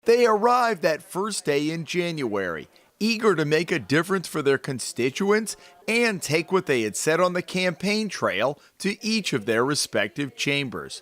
They arrived that first day in January, eager to make a difference for their constituents and take what they had said on the campaign trail to each of their respective chambers.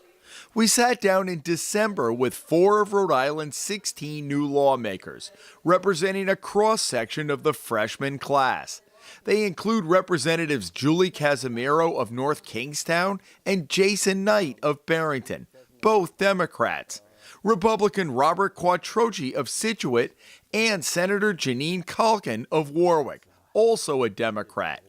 We sat down in December with 4 of Rhode Island's 16 new lawmakers, representing a cross-section of the freshman class. They include Representatives Julie Casimiro of North Kingstown and Jason Knight of Barrington, both Democrats, Republican Robert Quattrochi of Scituate, and Senator Janine Calkin of Warwick, also a Democrat.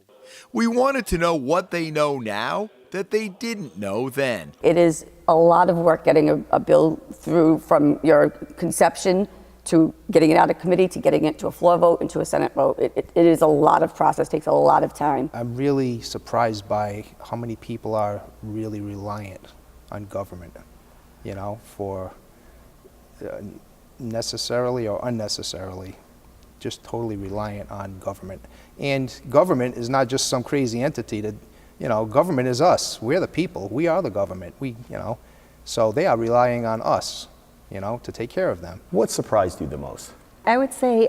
We wanted to know what they know now that they didn't know then. It is a lot of work getting a bill through from your conception to getting it out of committee to getting it to a floor vote and to a Senate vote. It is a lot of process, takes a lot of time. I'm really surprised by how many people are really reliant on government, you know, for necessarily or unnecessarily, just totally reliant on government. And government is not just some crazy entity that, you know, government is us. We're the people. We are the government. So they are relying on us, you know, to take care of them. What surprised you the most? I would say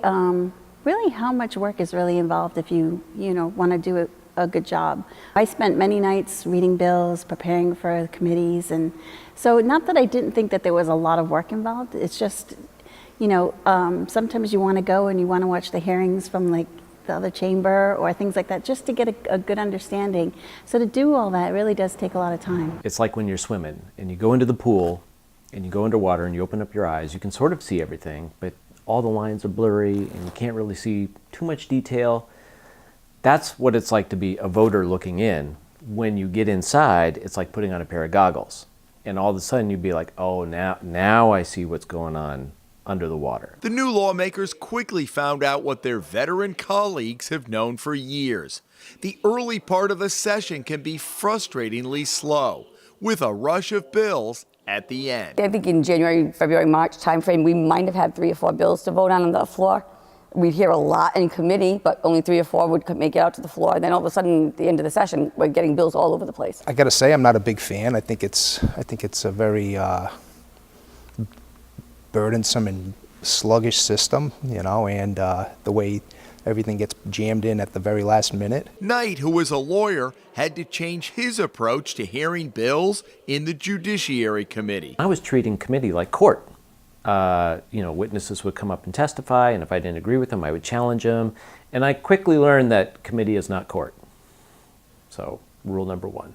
really how much work is really involved if you want to do a good job. I spent many nights reading bills, preparing for committees, and so not that I didn't think that there was a lot of work involved. It's just, sometimes you want to go and you want to watch the hearings from like the other chamber or things like that, just to get a good understanding. So to do all that really does take a lot of time. It's like when you're swimming and you go into the pool and you go underwater and you open up your eyes, you can sort of see everything, but all the lines are blurry and you can't really see too much detail. That's what it's like to be a voter looking in. When you get inside, it's like putting on a pair of goggles. And all of a sudden you'd be like, oh, now I see what's going on under the water. The new lawmakers quickly found out what their veteran colleagues have known for years. The early part of the session can be frustratingly slow, with a rush of bills at the end. I think in January, February, March timeframe, we might have had 3 or 4 bills to vote on the floor. We'd hear a lot in committee, but only 3 or 4 would make it out to the floor. And then all of a sudden, at the end of the session, we're getting bills all over the place. I got to say, I'm not a big fan. I think it's a very burdensome and sluggish system, you know, and the way everything gets jammed in at the very last minute. Knight, who was a lawyer, had to change his approach to hearing bills in the Judiciary Committee. I was treating committee like court. Witnesses would come up and testify, and if I didn't agree with them, I would challenge them. And I quickly learned that committee is not court. So, rule number 1.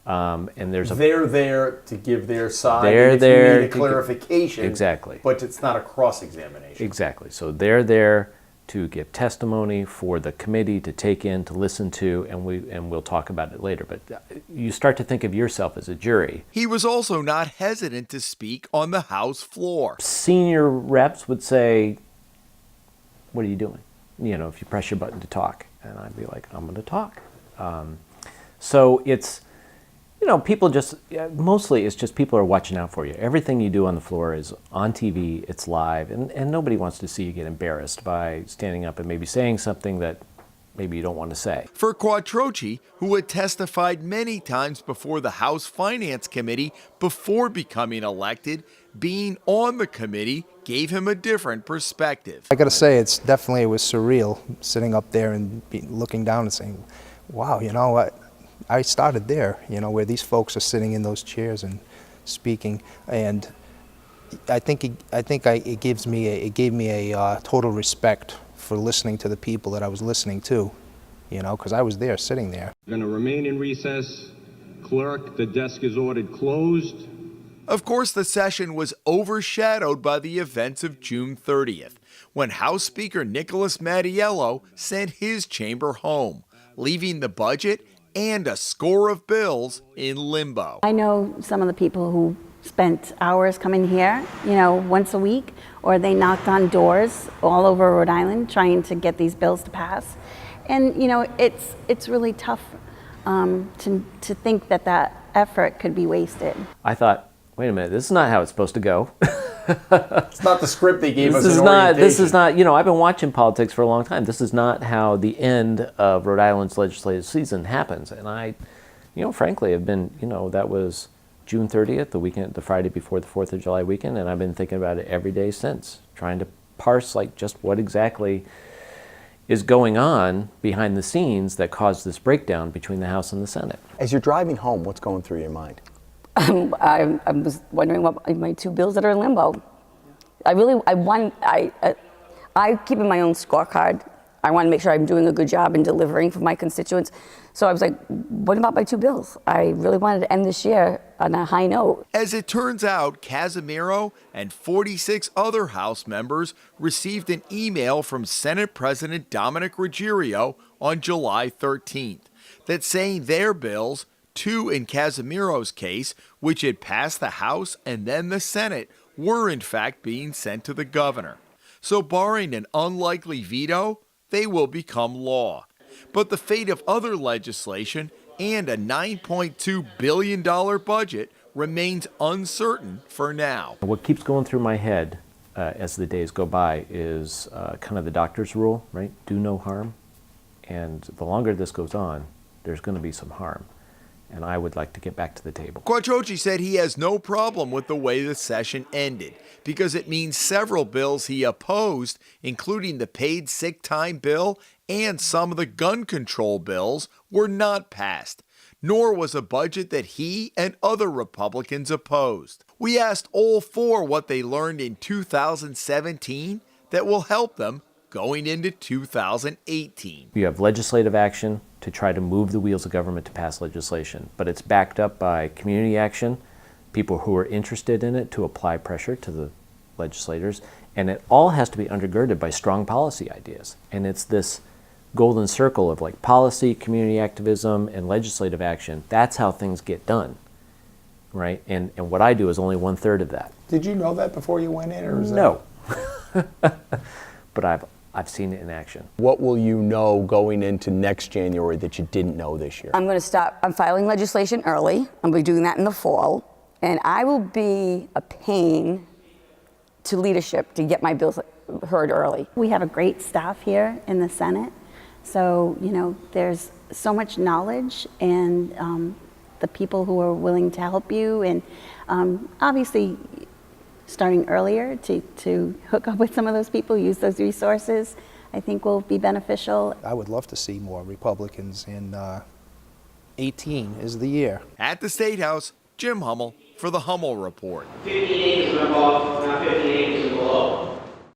And they're there to give their side. They're if there you need a clarification. Exactly. But it's not a cross-examination. Exactly. So they're there to give testimony for the committee to take in, to listen to, and we'll talk about it later. But you start to think of yourself as a jury. He was also not hesitant to speak on the House floor. Senior reps would say, "What are you doing?" If you press your button to talk, and I'd be like, "I'm going to talk." So it's. People mostly it's just people are watching out for you. Everything you do on the floor is on TV, it's live, and nobody wants to see you get embarrassed by standing up and maybe saying something that maybe you don't want to say. For Quattrochi, who had testified many times before the House Finance Committee before becoming elected, being on the committee gave him a different perspective. I got to say, it was surreal sitting up there and looking down and saying, wow, you know what? I started there, where these folks are sitting in those chairs and speaking, and I think it gave me a total respect for listening to the people that I was listening to, because I was there, sitting there. We're going to remain in recess. Clerk, the desk is ordered closed. Of course, the session was overshadowed by the events of June 30th, when House Speaker Nicholas Mattiello sent his chamber home, leaving the budget and a score of bills in limbo. I know some of the people who spent hours coming here, once a week, or they knocked on doors all over Rhode Island trying to get these bills to pass. And, it's really tough to think that effort could be wasted. I thought, wait a minute, this is not how it's supposed to go. It's not the script they gave us. This is not, I've been watching politics for a long time. This is not how the end of Rhode Island's legislative season happens. And I, frankly, have been, that was June 30th, the weekend, the Friday before the 4th of July weekend, and I've been thinking about it every day since, trying to parse like just what exactly is going on behind the scenes that caused this breakdown between the House and the Senate. As you're driving home, what's going through your mind? I was wondering what my 2 bills that are in limbo. I keep in my own scorecard. I want to make sure I'm doing a good job in delivering for my constituents. So I was like, what about my 2 bills? I really wanted to end this year on a high note. As it turns out, Casimiro and 46 other House members received an email from Senate President Dominic Ruggiero on July 13th that saying their bills, 2 in Casimiro's case, which had passed the House and then the Senate, were in fact being sent to the governor. So barring an unlikely veto, they will become law. But the fate of other legislation and a $9.2 billion budget remains uncertain for now. What keeps going through my head as the days go by is kind of the doctor's rule, right? Do no harm. And the longer this goes on, there's going to be some harm. And I would like to get back to the table. Quattrochi said he has no problem with the way the session ended because it means several bills he opposed, including the paid sick time bill and some of the gun control bills, were not passed, nor was a budget that he and other Republicans opposed. We asked all 4 what they learned in 2017 that will help them going into 2018. You have legislative action to try to move the wheels of government to pass legislation, but it's backed up by community action, people who are interested in it to apply pressure to the legislators, and it all has to be undergirded by strong policy ideas. And it's this golden circle of like policy, community activism, and legislative action. That's how things get done, right? And what I do is only 1/3 of that. Did you know that before you went in, or is No. But I've seen it in action. What will you know going into next January that you didn't know this year? I'm filing legislation early. I'll be doing that in the fall. And I will be a pain to leadership to get my bills heard early. We have a great staff here in the Senate. So, there's so much knowledge and the people who are willing to help you. And obviously, starting earlier to hook up with some of those people, use those resources, I think will be beneficial. I would love to see more Republicans in 18 is the year. At the State House, Jim Hummel for the Hummel Report. 58 is involved, not 58.